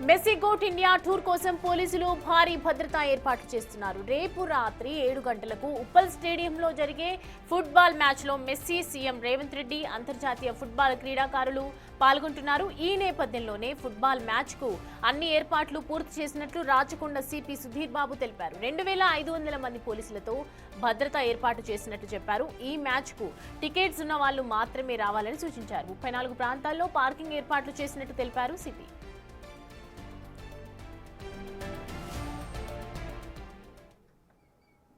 Messy goat India tour కోసం పోలీసులు భారీ భద్రతా ఏర్పాట్లు చేస్తున్నారు. రేపు రాత్రి 7 గంటలకు ఉప్పల్ స్టేడియంలో జరిగే ఫుట్బాల్ మ్యాచ్లో మెస్సీ, సీఎం రేవంత్ రెడ్డి, అంతర్జాతీయ ఫుట్బాల్ క్రీడాకారులు పాల్గొంటున్నారు. ఈ నేపథ్యంలోనే ఫుట్బాల్ మ్యాచ్కు అన్ని ఏర్పాట్లు పూర్తి చేసినట్లు రాచకొండ సిపి సుధీర్ బాబు తెలిపారు. 2500 మంది పోలీసులతో భద్రత ఏర్పాటు చేసినట్టు చెప్పారు. ఈ మ్యాచ్కు టికెట్స్ ఉన్న వాళ్ళు మాత్రమే రావాలని సూచించారు. 34 ప్రాంతాల్లో పార్కింగ్ ఏర్పాట్లు చేసినట్టు తెలిపారు సిపి.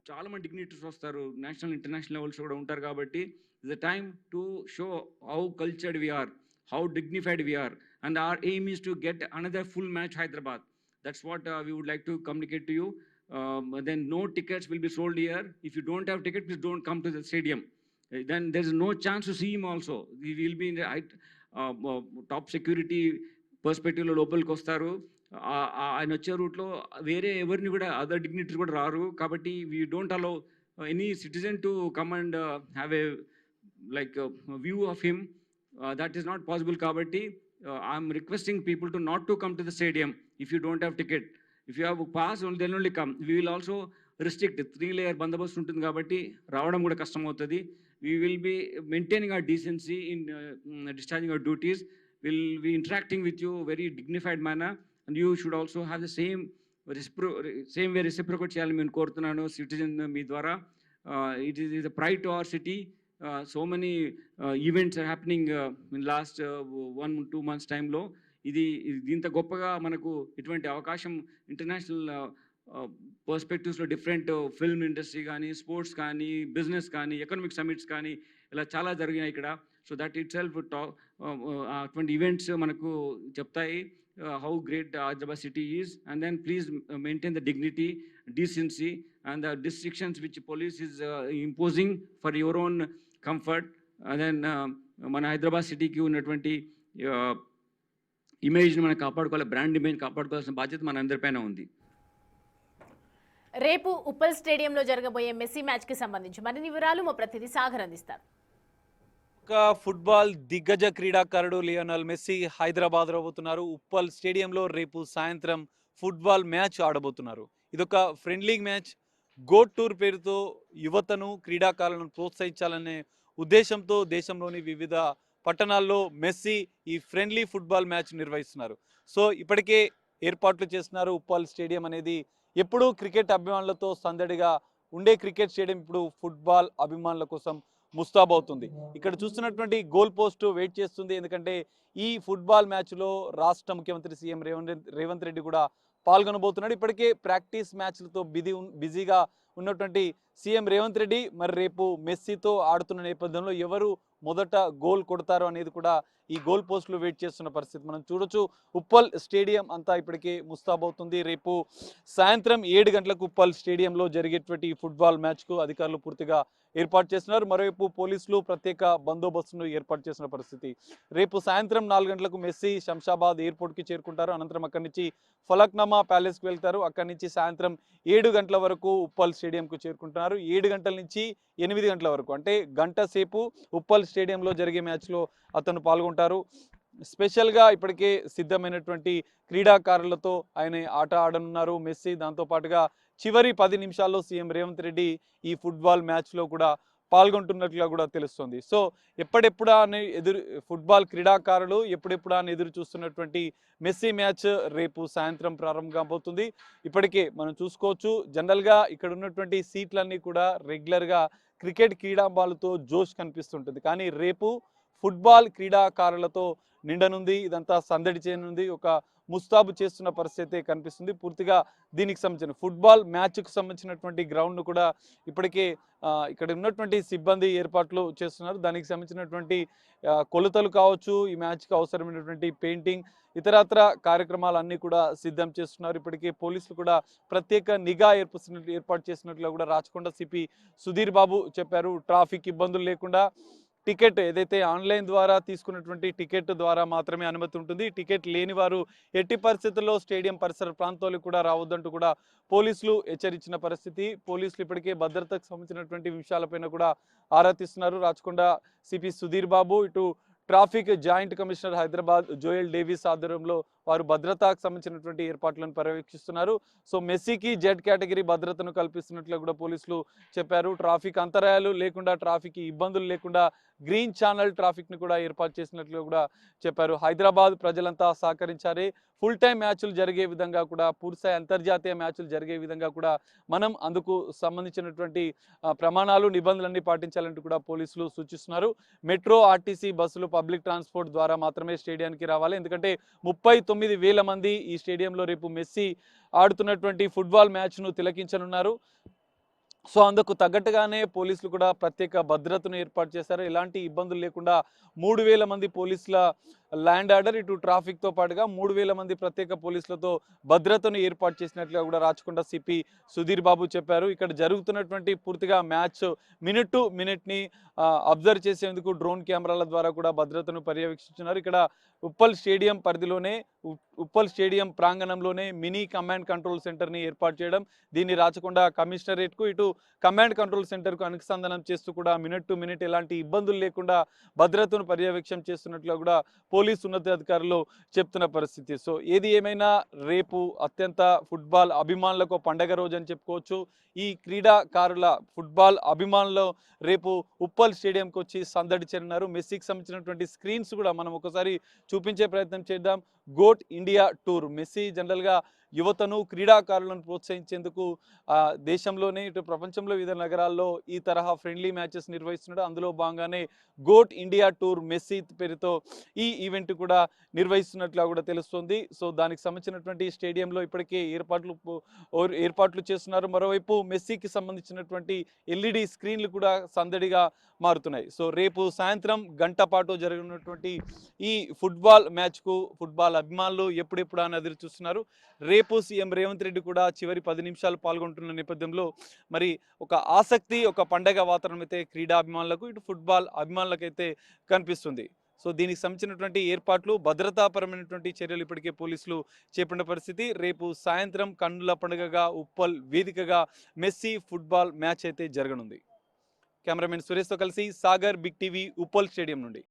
చాలా మంది డిగ్నిటరీస్ వస్తారు, నేషనల్ ఇంటర్నేషనల్ లెవెల్స్ కూడా ఉంటారు. కాబట్టి it's the time to show how cultured we are, how dignified we are, and our aim is to get another full match Hyderabad. That's what we would like to communicate to you. Then no tickets will be sold here. If you don't have tickets, please don't come to the stadium. Then there's no chance to see him also. We will be in the top security perspective లో లోపలికి వస్తారు. ఆయన వచ్చే రూట్లో వేరే ఎవరిని కూడా other dignitary కూడా రారు. కాబట్టి we don't allow any citizen to come and have a like view of him. That is not possible. కాబట్టి I'm requesting people to not to come to the stadium if you don't have ticket. If you have pass then only come. We will also restrict 3 layer బందోబస్తు ఉంటుంది కాబట్టి రావడం కూడా కష్టం అవుతుంది. We will be maintaining our decency in discharging our duties. Will B interacting with you very dignified manner. And you should also have the same way reciprocate cheyalani నేను కోరుతున్నాను citizen మీ ద్వారా. It is a pride to our city. So many events are happening in last 1-2 months time లో. ఇది ఇంత గొప్పగా మనకు ఇటువంటి అవకాశం ఇంటర్నేషనల్ పర్స్పెక్టివ్స్లో డిఫరెంట్ ఫిల్మ్ ఇండస్ట్రీ కానీ, స్పోర్ట్స్ కానీ, బిజినెస్ కానీ, ఎకనామిక్ సమిట్స్ కానీ ఇలా చాలా జరిగినాయి ఇక్కడ. సో దట్ ఇట్ సెల్ఫ్ అటువంటి ఈవెంట్స్ మనకు చెప్తాయి how great Hyderabad city is. And then please maintain the dignity, decency, and the restrictions which police is imposing for your own comfort. And then మన హైదరాబాద్ సిటీకి ఉన్నటువంటి ఇమేజ్ని మనం కాపాడుకోవాలి, బ్రాండ్ ఇమేజ్ కాపాడుకోవాల్సిన బాధ్యత మన అందరిపైన ఉంది. రేపు ఉప్పల్ స్టేడియంలో జరగబోయే మెస్సీ మ్యాచ్కి సంబంధించి మరిన్ని వివరాలు మా ప్రతినిధి సాగర్ అందిస్తారు. ఫుట్బాల్ దిగ్గజ క్రీడాకారుడు లియోనల్ మెస్సీ హైదరాబాద్ రాబోతున్నారు. ఉప్పల్ స్టేడియంలో రేపు సాయంత్రం ఫుట్బాల్ మ్యాచ్ ఆడబోతున్నారు. ఇదొక ఫ్రెండ్లీ మ్యాచ్. గోట్ టూర్ పేరుతో యువతను, క్రీడాకారులను ప్రోత్సహించాలనే ఉద్దేశంతో దేశంలోని వివిధ పట్టణాల్లో మెస్సీ ఈ ఫ్రెండ్లీ ఫుట్బాల్ మ్యాచ్ నిర్వహిస్తున్నారు. సో ఇప్పటికే ఏర్పాట్లు చేస్తున్నారు. ఉప్పల్ స్టేడియం అనేది ఎప్పుడూ క్రికెట్ అభిమానులతో సందడిగా ఉండే క్రికెట్ స్టేడియం ఇప్పుడు ఫుట్బాల్ అభిమానుల కోసం ముస్తాబవుతుంది. ఇక్కడ చూస్తున్నటువంటి గోల్ పోస్ట్ వెయిట్ చేస్తుంది. ఎందుకంటే ఈ ఫుట్బాల్ మ్యాచ్లో రాష్ట్ర ముఖ్యమంత్రి సీఎం రేవంత్ రెడ్డి కూడా పాల్గొనబోతున్నాడు. ఇప్పటికే ప్రాక్టీస్ మ్యాచ్లతో బిజీగా ఉన్నటువంటి సీఎం రేవంత్ రెడ్డి మరి రేపు మెస్సీతో ఆడుతున్న నేపథ్యంలో ఎవరు మొదట గోల్ కొడతారు అనేది కూడా ఈ గోల్ పోస్టులు వెయిట్ చేస్తున్న పరిస్థితి మనం చూడొచ్చు. ఉప్పల్ స్టేడియం అంతా ఇప్పటికే ముస్తాబవుతుంది. రేపు సాయంత్రం 7 గంటలకు ఉప్పల్ స్టేడియంలో జరిగేటువంటి ఫుట్బాల్ మ్యాచ్కు అధికారులు పూర్తిగా ఏర్పాటు చేస్తున్నారు. మరోవైపు పోలీసులు ప్రత్యేక బందోబస్తును ఏర్పాటు చేసిన పరిస్థితి. రేపు సాయంత్రం 4 గంటలకు మెస్సీ శంషాబాద్ ఎయిర్పోర్ట్కి చేరుకుంటారు. అనంతరం అక్కడి నుంచి ఫలక్నామా ప్యాలెస్కి వెళ్తారు. అక్కడి నుంచి సాయంత్రం 7 గంటల వరకు ఉప్పల్ స్టేడియంకు చేరుకుంటున్నారు. 7 గంటల నుంచి 8 గంటల వరకు అంటే గంట సేపు ఉప్పల్ స్టేడియంలో జరిగే మ్యాచ్లో అతను పాల్గొంటారు. స్పెషల్గా ఇప్పటికే సిద్ధమైనటువంటి క్రీడాకారులతో ఆయన ఆట ఆడనున్నారు మెస్సీ. దాంతోపాటుగా చివరి 10 నిమిషాల్లో సీఎం రేవంత్ రెడ్డి ఈ ఫుట్బాల్ మ్యాచ్లో కూడా పాల్గొంటున్నట్లుగా కూడా తెలుస్తుంది. సో ఎప్పుడెప్పుడా అని ఫుట్బాల్ క్రీడాకారులు ఎప్పుడెప్పుడా అని ఎదురు చూస్తున్నటువంటి మెస్సీ మ్యాచ్ రేపు సాయంత్రం ప్రారంభం కాబోతుంది. ఇప్పటికే మనం చూసుకోవచ్చు, జనరల్గా ఇక్కడ ఉన్నటువంటి సీట్లన్నీ కూడా రెగ్యులర్గా క్రికెట్ క్రీడాంబాలతో జోష్ కనిపిస్తుంటుంది. కానీ రేపు ఫుట్బాల్ క్రీడాకారులతో నిండనుంది. ఇదంతా సందడి చేయనుంది. ఒక ముస్తాబు చేస్తున్న పరిస్థితి కనిపిస్తుంది. పూర్తిగా దీనికి సంబంధించిన ఫుట్బాల్ మ్యాచ్కు సంబంధించినటువంటి గ్రౌండ్ను కూడా ఇప్పటికే ఇక్కడ ఉన్నటువంటి సిబ్బంది ఏర్పాట్లు చేస్తున్నారు. దానికి సంబంధించినటువంటి కొలతలు కావచ్చు, ఈ మ్యాచ్కి అవసరమైనటువంటి పెయింటింగ్, ఇతరత్ర కార్యక్రమాలన్నీ కూడా సిద్ధం చేస్తున్నారు. ఇప్పటికే పోలీసులు కూడా ప్రత్యేక నిఘా ఏర్పాటు చేసినట్లుగా కూడా రాచకొండ సిపి సుధీర్ బాబు చెప్పారు. ట్రాఫిక్ ఇబ్బందులు లేకుండా టికెట్ ఏదైతే ఆన్లైన్ ద్వారా తీసుకున్నటువంటి టికెట్ ద్వారా మాత్రమే అనుమతి ఉంటుంది. టికెట్ లేని వారు ఎట్టి పరిస్థితుల్లో స్టేడియం పరిసర ప్రాంతాలకు కూడా రావద్దంటూ కూడా పోలీసులు హెచ్చరించిన పరిస్థితి. పోలీసులు ఇప్పటికే భద్రతకు సంబంధించినటువంటి విషయాలపైన కూడా ఆరా తీస్తున్నారు. రాచకొండ సిపి సుధీర్ బాబు ఇటు traffic joint commissioner Hyderabad Joel Davis ఆధ్వర్యంలో వారు భద్రతకు సంబంధించినటువంటి ఏర్పాట్లను పర్యవేక్షిస్తున్నారు. సో మెస్సీకి జెడ్ కేటగిరీ భద్రతను కల్పిస్తున్నట్లు కూడా పోలీసులు చెప్పారు. ట్రాఫిక్ అంతరాయాలు లేకుండా, ట్రాఫిక్ ఇబ్బందులు లేకుండా గ్రీన్ ఛానల్ ట్రాఫిక్ ని కూడా ఏర్పాటు చేసినట్లు కూడా చెప్పారు. హైదరాబాద్ ప్రజలంతా సహకరించాలి, ఫుల్ టైం మ్యాచ్లు జరిగే విధంగా కూడా, పూర్తిస్థాయి అంతర్జాతీయ మ్యాచ్లు జరిగే విధంగా కూడా మనం అందుకు సంబంధించినటువంటి ప్రమాణాలు, నిబంధనలన్నీ పాటించాలంటూ కూడా పోలీసులు సూచిస్తున్నారు. మెట్రో, ఆర్టీసీ బస్సులు, పబ్లిక్ ట్రాన్స్పోర్ట్ ద్వారా మాత్రమే స్టేడియానికి రావాలి. ఎందుకంటే 39,000 మంది ఈ స్టేడియంలో రేపు మెస్సీ ఆడుతున్నటువంటి ఫుట్బాల్ మ్యాచ్ను తిలకించనున్నారు. సో అందుకు తగ్గట్టుగానే పోలీసులు కూడా ప్రత్యేక భద్రతను ఏర్పాటు చేశారు. ఎలాంటి ఇబ్బందులు లేకుండా 3,000 మంది పోలీసుల ల్యాండ్ ఆర్డర్, ఇటు ట్రాఫిక్తో పాటుగా 3,000 మంది ప్రత్యేక పోలీసులతో భద్రతను ఏర్పాటు చేసినట్లుగా కూడా రాచకొండ సిపి సుధీర్ బాబు చెప్పారు. ఇక్కడ జరుగుతున్నటువంటి పూర్తిగా మ్యాచ్ మినిట్ టు మినిట్ని అబ్జర్వ్ చేసేందుకు డ్రోన్ కెమెరాల ద్వారా కూడా భద్రతను పర్యవేక్షిస్తున్నారు. ఇక్కడ ఉప్పల్ స్టేడియం పరిధిలోనే, ఉప్పల్ స్టేడియం ప్రాంగణంలోనే మినీ కమాండ్ కంట్రోల్ సెంటర్ని ఏర్పాటు చేయడం, దీన్ని రాచకొండ కమిషనరేట్కు, ఇటు కమాండ్ కంట్రోల్ సెంటర్కు అనుసంధానం చేస్తూ కూడా మినిట్ టు మినిట్ ఎలాంటి ఇబ్బందులు లేకుండా భద్రతను పర్యవేక్షణ చేస్తున్నట్లుగా కూడా పోలీసు ఉన్నతాధికారులు చెప్తున్న పరిస్థితి. సో ఏది ఏమైనా రేపు అత్యంత ఫుట్బాల్ అభిమానులకు పండగ రోజు అని చెప్పుకోవచ్చు. ఈ క్రీడాకారుల, ఫుట్బాల్ అభిమానులు రేపు ఉప్పల్ స్టేడియంకి వచ్చి సందడి చేరినారు. మెస్సీకి సంబంధించినటువంటి స్క్రీన్స్ కూడా మనం ఒకసారి చూపించే ప్రయత్నం చేద్దాం. గోట్ ఇండియా టూర్, మెస్సీ జనరల్గా యువతను, క్రీడాకారులను ప్రోత్సహించేందుకు దేశంలోనే ఇటు ప్రపంచంలో వివిధ నగరాల్లో ఈ తరహా ఫ్రెండ్లీ మ్యాచెస్ నిర్వహిస్తున్నాడు. అందులో భాగంగానే గోట్ ఇండియా టూర్ మెస్సీ పేరుతో ఈ ఈవెంట్ కూడా నిర్వహిస్తున్నట్లుగా కూడా తెలుస్తుంది. సో దానికి సంబంధించినటువంటి స్టేడియంలో ఇప్పటికే ఏర్పాట్లు చేస్తున్నారు. మరోవైపు మెస్సీకి సంబంధించినటువంటి LED స్క్రీన్లు కూడా సందడిగా మారుతున్నాయి. సో రేపు సాయంత్రం గంట పాటు జరగనున్నటువంటి ఈ ఫుట్బాల్ మ్యాచ్కు ఫుట్బాల్ అభిమానులు ఎప్పుడెప్పుడు అని ఎదురు చూస్తున్నారు. రేపు సీఎం రేవంత్ రెడ్డి కూడా చివరి 10 నిమిషాలు పాల్గొంటున్న నేపథ్యంలో మరి ఒక ఆసక్తి, ఒక పండగ వాతావరణం అయితే క్రీడా అభిమానులకు, ఇటు ఫుట్బాల్ అభిమానులకైతే కనిపిస్తుంది. సో దీనికి సంబంధించినటువంటి ఏర్పాట్లు, భద్రతాపరమైనటువంటి చర్యలు ఇప్పటికే పోలీసులు చేపట్టిన పరిస్థితి. రేపు సాయంత్రం కన్నుల పండుగగా ఉప్పల్ వేదికగా మెస్సీ ఫుట్బాల్ మ్యాచ్ అయితే జరగనుంది. కెమెరామెన్ సురేష్తో కలిసి Sagar, big TV, Uppal stadium నుండి.